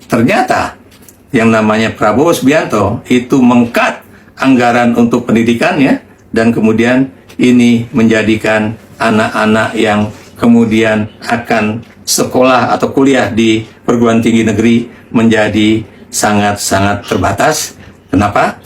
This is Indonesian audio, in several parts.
Ternyata yang namanya Prabowo Subianto itu meng-cut anggaran untuk pendidikannya, dan kemudian ini menjadikan anak-anak yang kemudian akan sekolah atau kuliah di perguruan tinggi negeri menjadi sangat-sangat terbatas. Kenapa?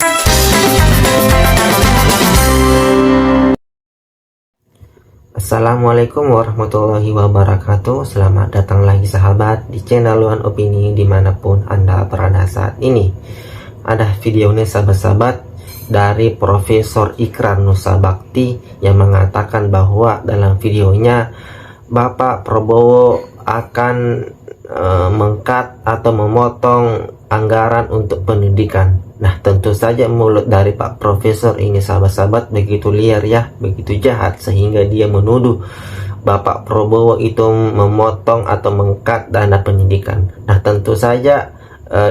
Assalamualaikum warahmatullahi wabarakatuh. Selamat datang lagi sahabat di channel Luan Opini dimanapun Anda berada saat ini. Ada video ini sahabat-sahabat dari Profesor Ikrar Nusa Bakti yang mengatakan bahwa dalam videonya Bapak Prabowo akan meng-cut atau memotong anggaran untuk pendidikan. Nah, tentu saja mulut dari Pak Profesor ini sahabat-sahabat begitu liar ya, begitu jahat, sehingga dia menuduh Bapak Prabowo itu memotong atau meng-cut dana pendidikan. Nah, tentu saja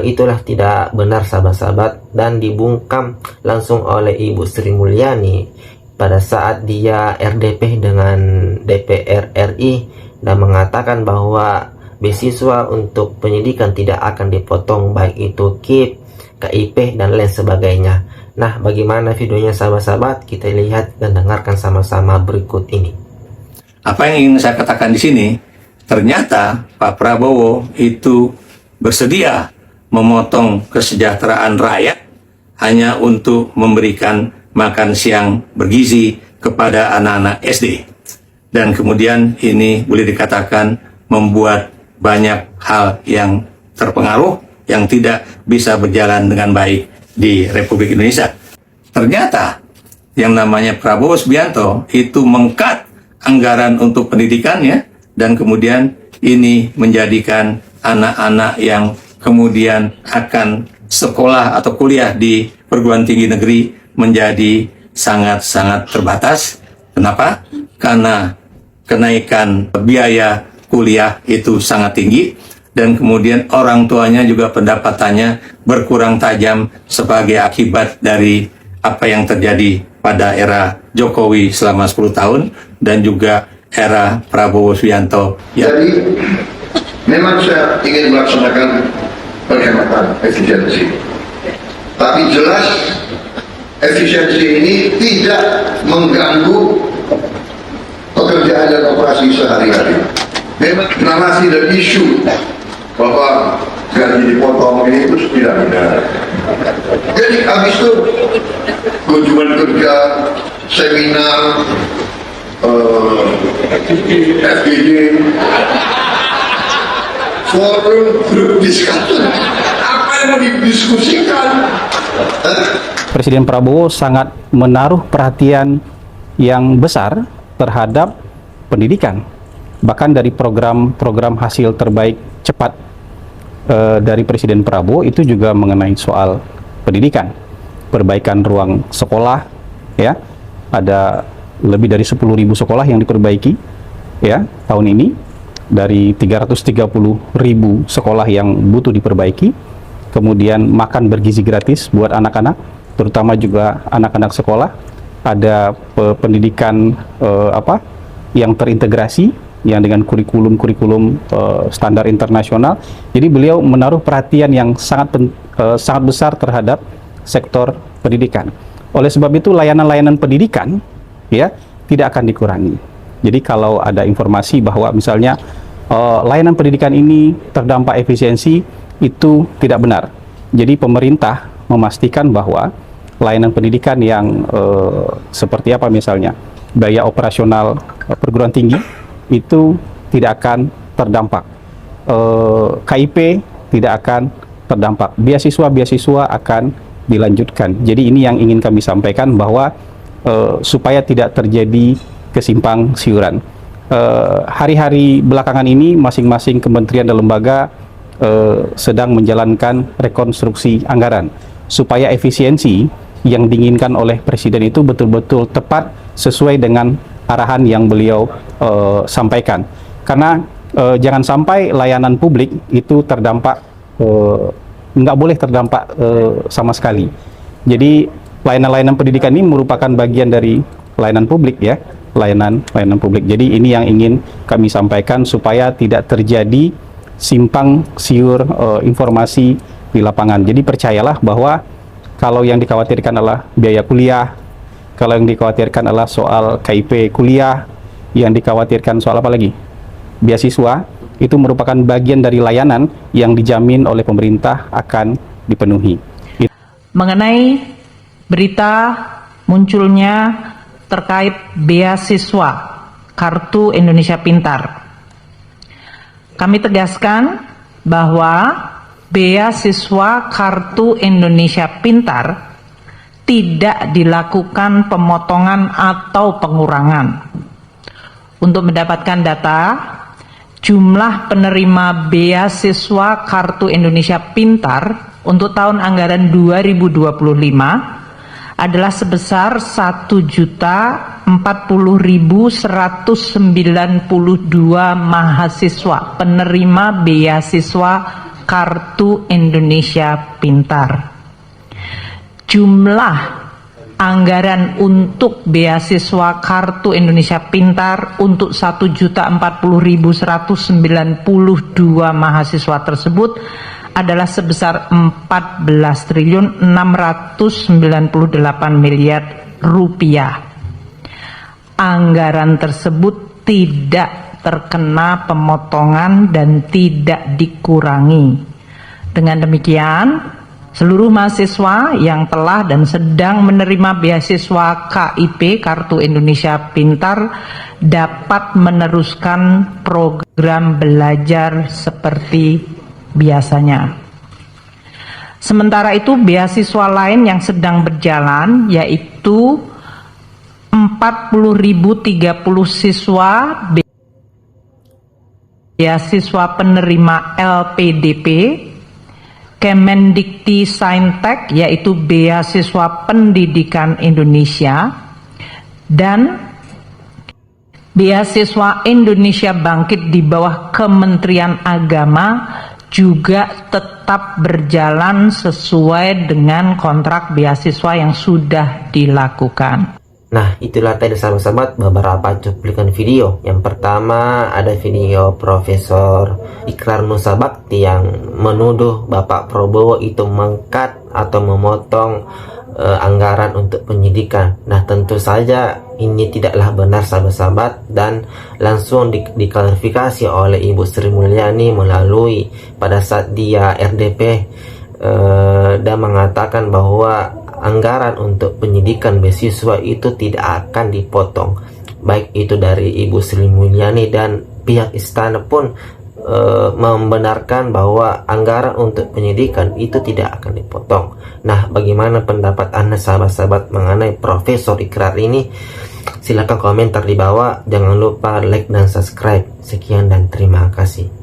itulah tidak benar sahabat-sahabat, dan dibungkam langsung oleh Ibu Sri Mulyani pada saat dia RDP dengan DPR RI dan mengatakan bahwa beasiswa untuk pendidikan tidak akan dipotong, baik itu KIP, KIP, dan lain sebagainya. Nah, bagaimana videonya sahabat-sahabat? Kita lihat dan dengarkan sama-sama berikut ini. Apa yang ingin saya katakan di sini, ternyata Pak Prabowo itu bersedia memotong kesejahteraan rakyat hanya untuk memberikan makan siang bergizi kepada anak-anak SD. Dan kemudian ini boleh dikatakan membuat banyak hal yang terpengaruh, yang tidak bisa berjalan dengan baik di Republik Indonesia. Ternyata yang namanya Prabowo Subianto itu meng-cut anggaran untuk pendidikannya, dan kemudian ini menjadikan anak-anak yang kemudian akan sekolah atau kuliah di perguruan tinggi negeri menjadi sangat-sangat terbatas. Kenapa? Karena kenaikan biaya kuliah itu sangat tinggi, dan kemudian orang tuanya juga pendapatannya berkurang tajam sebagai akibat dari apa yang terjadi pada era Jokowi selama 10 tahun dan juga era Prabowo Subianto. Jadi memang saya ingin melaksanakan penghematan efisiensi, tapi jelas efisiensi ini tidak mengganggu pekerjaan dan operasi sehari-hari. Memang narasi dan isu bahwa gaji dipotong ini itu tidak benar. Jadi habis itu kunjungan kerja, seminar, FGD, forum grup diskusi, apa yang mau didiskusikan? Presiden Prabowo sangat menaruh perhatian yang besar terhadap pendidikan. Bahkan dari program hasil terbaik cepat dari Presiden Prabowo itu juga mengenai soal pendidikan, perbaikan ruang sekolah, ya, ada lebih dari 10.000 sekolah yang diperbaiki ya tahun ini, dari 330.000 sekolah yang butuh diperbaiki. Kemudian makan bergizi gratis buat anak-anak, terutama juga anak-anak sekolah, ada pendidikan yang terintegrasi yang dengan kurikulum standar internasional. Jadi beliau menaruh perhatian yang sangat besar terhadap sektor pendidikan. Oleh sebab itu layanan-layanan pendidikan ya tidak akan dikurangi. Jadi kalau ada informasi bahwa misalnya layanan pendidikan ini terdampak efisiensi, itu tidak benar. Jadi pemerintah memastikan bahwa layanan pendidikan yang seperti apa, misalnya biaya operasional perguruan tinggi itu tidak akan terdampak, KIP tidak akan terdampak, beasiswa akan dilanjutkan. Jadi ini yang ingin kami sampaikan, bahwa supaya tidak terjadi kesimpang siuran. Hari-hari belakangan ini masing-masing kementerian dan lembaga sedang menjalankan rekonstruksi anggaran supaya efisiensi yang diinginkan oleh Presiden itu betul-betul tepat sesuai dengan arahan yang beliau sampaikan. Karena jangan sampai layanan publik itu terdampak, nggak boleh terdampak sama sekali. Jadi layanan-layanan pendidikan ini merupakan bagian dari layanan publik ya, layanan publik. Jadi ini yang ingin kami sampaikan supaya tidak terjadi simpang siur informasi di lapangan. Jadi percayalah bahwa kalau yang dikhawatirkan adalah biaya kuliah, kalau yang dikhawatirkan adalah soal KIP kuliah, yang dikhawatirkan soal apa lagi? Beasiswa, itu merupakan bagian dari layanan yang dijamin oleh pemerintah akan dipenuhi. Mengenai berita munculnya terkait beasiswa Kartu Indonesia Pintar, kami tegaskan bahwa beasiswa Kartu Indonesia Pintar tidak dilakukan pemotongan atau pengurangan. Untuk mendapatkan data, jumlah penerima beasiswa Kartu Indonesia Pintar untuk tahun anggaran 2025 adalah sebesar 1.040.192 mahasiswa penerima beasiswa Kartu Indonesia Pintar. Jumlah anggaran untuk beasiswa Kartu Indonesia Pintar untuk 1.040.192 mahasiswa tersebut adalah sebesar 14.698 miliar rupiah. Anggaran tersebut tidak terkena pemotongan dan tidak dikurangi. Dengan demikian, seluruh mahasiswa yang telah dan sedang menerima beasiswa KIP Kartu Indonesia Pintar dapat meneruskan program belajar seperti biasanya. Sementara itu, beasiswa lain yang sedang berjalan yaitu 40.030 siswa beasiswa penerima LPDP Kemendikti Saintek, yaitu beasiswa pendidikan Indonesia, dan beasiswa Indonesia Bangkit di bawah Kementerian Agama juga tetap berjalan sesuai dengan kontrak beasiswa yang sudah dilakukan. Nah, itulah tadi sahabat-sahabat beberapa cuplikan video. Yang pertama ada video Profesor Ikrar Nusa Bakti yang menuduh Bapak Prabowo itu mengkat atau memotong anggaran untuk penyidikan. Nah, tentu saja ini tidaklah benar sahabat-sahabat, dan langsung diklarifikasi oleh Ibu Sri Mulyani melalui pada saat dia RDP dan mengatakan bahwa anggaran untuk penyidikan beasiswa itu tidak akan dipotong. Baik itu dari Ibu Sri Mulyani dan pihak istana pun membenarkan bahwa anggaran untuk penyidikan itu tidak akan dipotong. Nah, bagaimana pendapat Anda sahabat-sahabat mengenai Profesor Ikrar ini? Silahkan komentar di bawah. Jangan lupa like dan subscribe. Sekian dan terima kasih.